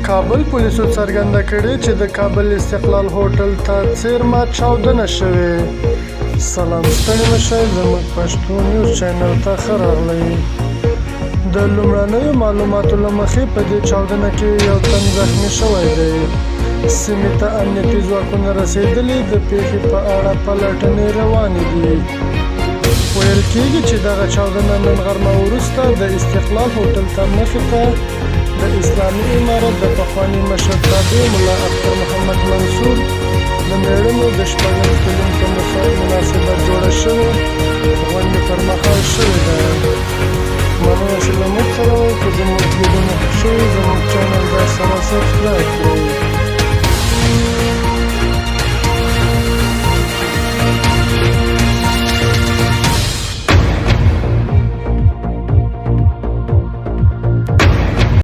کابل پولیسو څرګنده کړې چې د کابل استقلال هوټل ته څیرمه چاودنه شوې. سلام ستړي مشئ، زموږ پښتو نیوز چینل ته ښه راغلئ. د لومړنیو معلوماتو له مخې په دې چاودنه کې یو تن زخمي شوی دی. سیمې ته امنیتي ځواکونه رسېدلي د پیښې په اړه پلټنې روانې دي. ویل کېږي چې دغه چاودنه نن غرمه وروسته د استقلال هوټل ته مخې ته د اسلامي امارت د پخواني مشرتابه ملا اختر محمد منصور د مېړنو د شپږم تلین په مناسبت جوړه شوې غونډې پر مهال شوې ده.